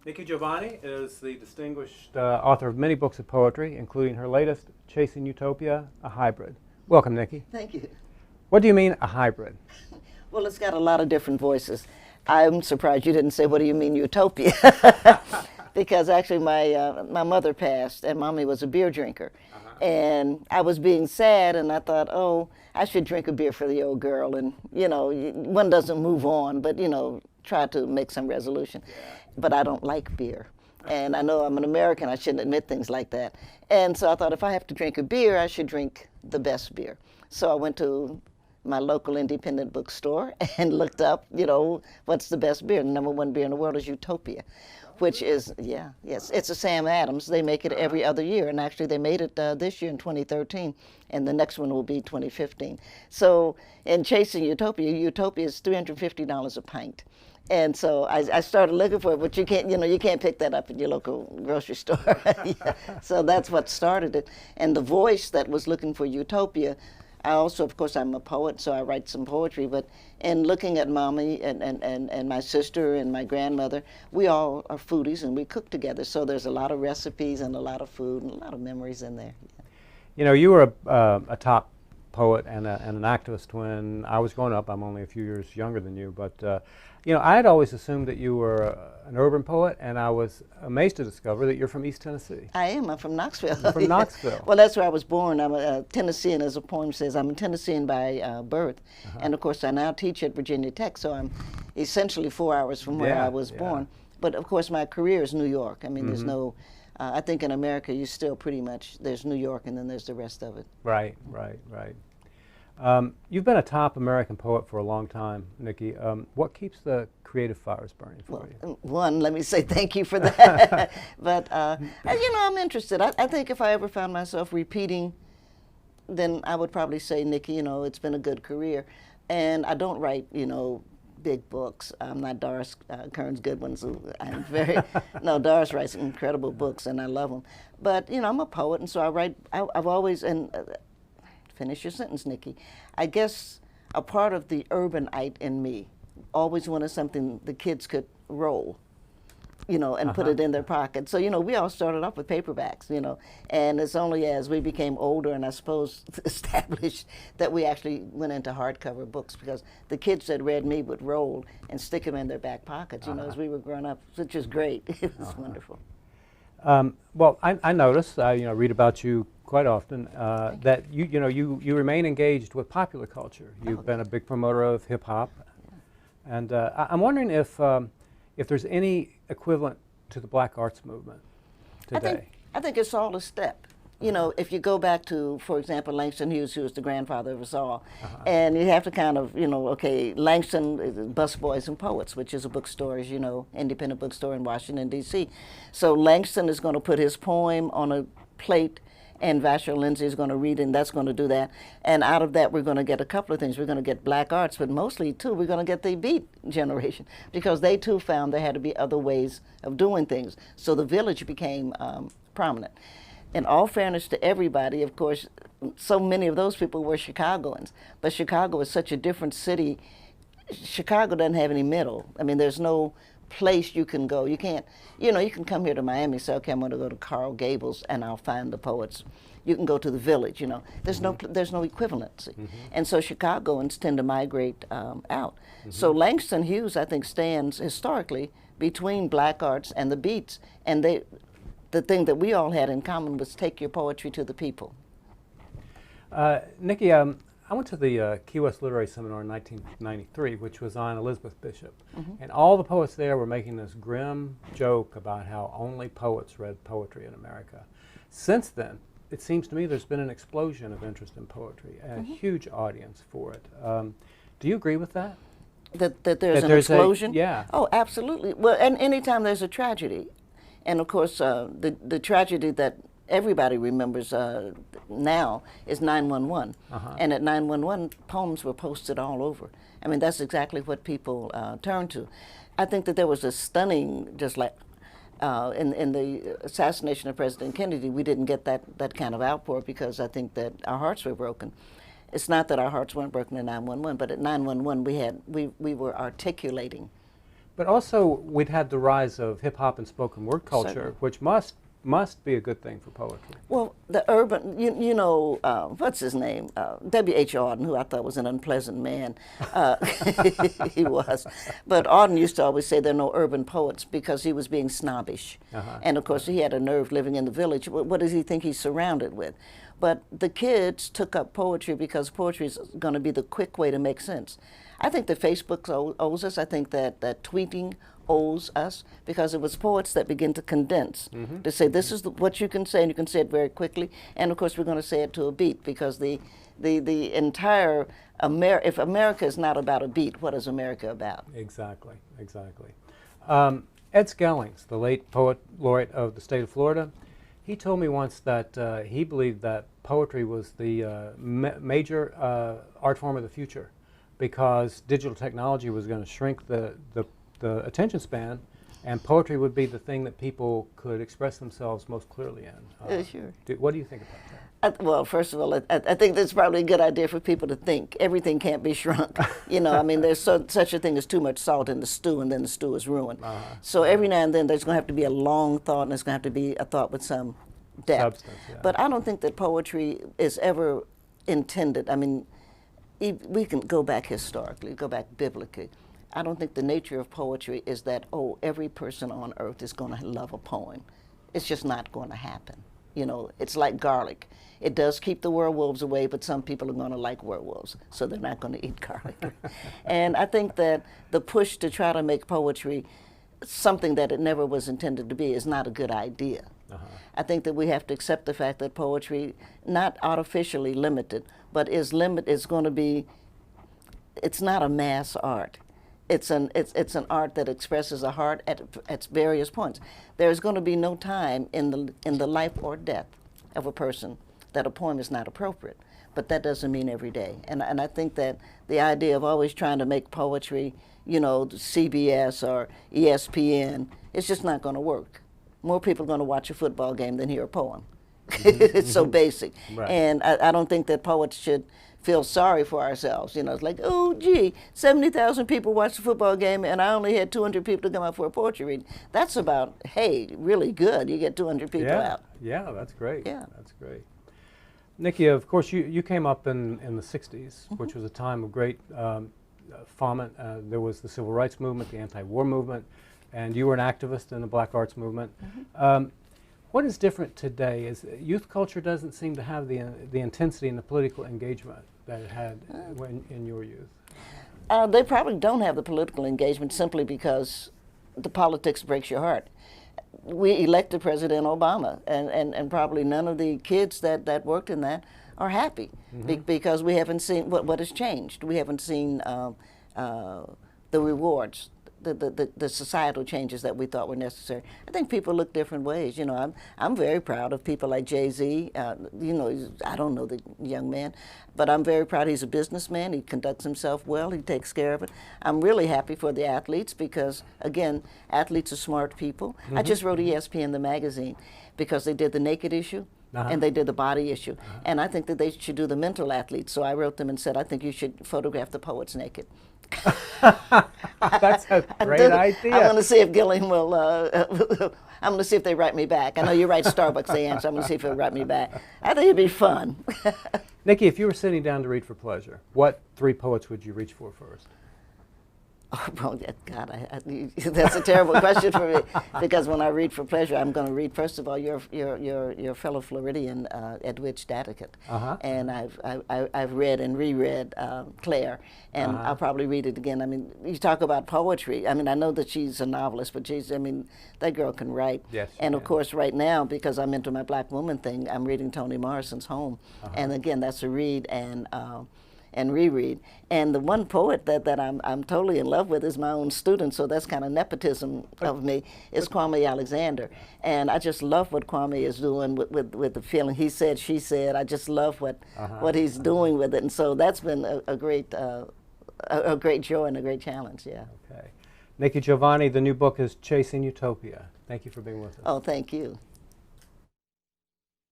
Nikki Giovanni is the distinguished author of many books of poetry, including her latest, Chasing Utopia, a Hybrid. Welcome, Nikki. Thank you. What do you mean, a hybrid? Well, it's got a lot of different voices. I'm surprised you didn't say, what do you mean, Utopia? Because actually my mother passed, and Mommy was a beer drinker. And I was being sad, and I thought, oh, I should drink a beer for the old girl. And, you know, one doesn't move on, but, you know, try to make some resolution. But I don't like beer. And I know I'm an American, I shouldn't admit things like that. And so I thought if I have to drink a beer, I should drink the best beer. So I went to my local independent bookstore and looked up, you know, what's the best beer. The #1 beer in the world is Utopia, which is, yes, it's a Sam Adams. They make it every other year, and actually they made it this year in 2013, and the next one will be 2015. So in Chasing Utopia, Utopia is $350 a pint. And so I started looking for it, but you can't pick that up in your local grocery store. Yeah. So that's what started it. And the voice that was looking for Utopia, I also, of course, I'm a poet, so I write some poetry, but in looking at Mommy and my sister and my grandmother, we all are foodies and we cook together. So there's a lot of recipes and a lot of food and a lot of memories in there. Yeah. You know, you were a top poet and an activist when I was growing up. I'm only a few years younger than you, but you know, I had always assumed that you were an urban poet, and I was amazed to discover that you're from East Tennessee. I am. I'm from Knoxville. You're from Knoxville. Well, that's where I was born. I'm a Tennessean, as a poem says. I'm a Tennessean by birth. And of course, I now teach at Virginia Tech, so I'm essentially 4 hours from where I was born. But of course, my career is New York. I mean, there's no, I think in America, you still pretty much, there's New York and then there's the rest of it. Right. You've been a top American poet for a long time, Nikki. What keeps the creative fires burning for you? One, let me say thank you for that. But, you know, I'm interested. I think if I ever found myself repeating, then I would probably say, Nikki, you know, it's been a good career. And I don't write, you know, big books. I'm not Doris Kearns Goodwin. I'm very, no, Doris writes incredible books and I love them. But, you know, I'm a poet, and so I write, I've always, and finish your sentence, Nikki. I guess a part of the urbanite in me always wanted something the kids could roll, you know, and put it in their pocket. So, you know, we all started off with paperbacks, you know, and it's only as we became older and I suppose established that we actually went into hardcover books, because the kids that read me would roll and stick them in their back pockets, you know, as we were growing up, which is great. It was wonderful. Well, I notice, you know, read about you quite often, that you remain engaged with popular culture. You've been a big promoter of hip hop, and I'm wondering if there's any equivalent to the Black Arts movement today. I think it's all a step. You know, if you go back to, for example, Langston Hughes, who was the grandfather of us all, and you have to kind of, you know, okay, Langston is Busboys and Poets, which is a bookstore, as you know, independent bookstore in Washington, D.C. So Langston is going to put his poem on a plate, and Vasher Lindsay is going to read it, and that's going to do that. And out of that, we're going to get a couple of things. We're going to get Black Arts, but mostly, too, we're going to get the beat generation, because they, too, found there had to be other ways of doing things. So the Village became prominent. In all fairness to everybody, of course, so many of those people were Chicagoans, but Chicago is such a different city. Chicago doesn't have any middle. I mean, there's no place you can go. You can't, you know, you can come here to Miami, say, okay, I'm going to go to Coral Gables and I'll find the poets. You can go to the Village, you know. There's no equivalency. And so Chicagoans tend to migrate out. So Langston Hughes, I think, stands historically between Black Arts and the beats, and the thing that we all had in common was take your poetry to the people. Nikki, I went to the Key West Literary Seminar in 1993, which was on Elizabeth Bishop. And all the poets there were making this grim joke about how only poets read poetry in America. Since then, it seems to me there's been an explosion of interest in poetry, and a huge audience for it. Do you agree with that? That there's an explosion? Yeah. Oh, absolutely. Well, and anytime there's a tragedy, and of course, the tragedy that everybody remembers now is 9/11. And at 9/11, poems were posted all over. I mean, that's exactly what people turned to. I think that there was a stunning, just like in the assassination of President Kennedy, we didn't get that kind of outpour because I think that our hearts were broken. It's not that our hearts weren't broken at 9/11, but at 9/11 we were articulating But also, we'd had the rise of hip-hop and spoken word culture, Certainly. which must be a good thing for poetry. Well, the urban, you know, what's his name? W.H. Auden, who I thought was an unpleasant man. He was. But Auden used to always say there are no urban poets because he was being snobbish. And of course, he had a nerve living in the village. What does he think he's surrounded with? But the kids took up poetry because poetry is going to be the quick way to make sense. I think that Facebook owes us. I think that tweeting owes us, because it was poets that begin to condense, to say this is what you can say, and you can say it very quickly. And of course, we're going to say it to a beat, because the entire if America is not about a beat, what is America about? Exactly, exactly. Ed Skellings, the late poet laureate of the state of Florida, he told me once that he believed that poetry was the major art form of the future, because digital technology was going to shrink the attention span, and poetry would be the thing that people could express themselves most clearly in. Sure. What do you think about that? Well, first of all, I think that's probably a good idea for people to think. Everything can't be shrunk. You know, I mean, there's such a thing as too much salt in the stew, and then the stew is ruined. So every now and then there's going to have to be a long thought, and there's going to have to be a thought with some depth. Substance, yeah. But I don't think that poetry is ever intended. I mean, we can go back historically, go back biblically. I don't think the nature of poetry is that, oh, every person on earth is going to love a poem. It's just not going to happen. You know, it's like garlic. It does keep the werewolves away, but some people are going to like werewolves, so they're not going to eat garlic. And I think that the push to try to make poetry something that it never was intended to be is not a good idea. I think that we have to accept the fact that poetry, not artificially limited, but is going to be, it's not a mass art. It's an art that expresses a heart at various points. There's going to be no time in the life or death of a person that a poem is not appropriate, but that doesn't mean every day. And I think that the idea of always trying to make poetry, you know, CBS or ESPN, it's just not going to work. More people are going to watch a football game than hear a poem. It's so basic. Right. And I don't think that poets should feel sorry for ourselves. You know, it's like, oh, gee, 70,000 people watched the football game, and I only had 200 people to come out for a poetry reading. That's about, hey, really good. You get 200 people out. Yeah, that's great. Yeah. That's great. Nikki, of course, you came up in the 60s, which was a time of great foment. There was the civil rights movement, the anti-war movement, and you were an activist in the black arts movement. What is different today is youth culture doesn't seem to have the intensity and the political engagement that it had in your youth. They probably don't have the political engagement simply because the politics breaks your heart. We elected President Obama, and probably none of the kids that worked in that are happy because we haven't seen what has changed. We haven't seen the rewards, the societal changes that we thought were necessary. I think people look different ways. You know, I'm very proud of people like Jay-Z. You know, I don't know the young man, but I'm very proud he's a businessman. He conducts himself well. He takes care of it. I'm really happy for the athletes because, again, athletes are smart people. I just wrote ESPN, the magazine, because they did the naked issue. And they did the body issue. And I think that they should do the mental athletes. So I wrote them and said, I think you should photograph the poets naked. That's a great idea. I'm going to see if Gillian will, I'm going to see if they write me back. I know you write Starbucks, they answer. I'm going to see if they'll write me back. I think it'd be fun. Nikki, if you were sitting down to read for pleasure, what three poets would you reach for first? Oh, well, God, that's a terrible question for me because when I read for pleasure, I'm going to read first of all your fellow Floridian Edwidge Daddicott, and I've read and reread Claire, and I'll probably read it again. I mean, you talk about poetry. I mean, I know that she's a novelist, but I mean, that girl can write. Yes. And of course, right now, because I'm into my Black woman thing, I'm reading Toni Morrison's Home, and again, that's a read and reread. And the one poet that I'm totally in love with is my own student, so that's kind of nepotism of me, is Kwame Alexander. And I just love what Kwame is doing with the feeling he said, she said. I just love what he's doing with it. And so that's been a great joy and a great challenge, yeah. Okay. Nikki Giovanni, the new book is Chasing Utopia. Thank you for being with us. Oh, thank you.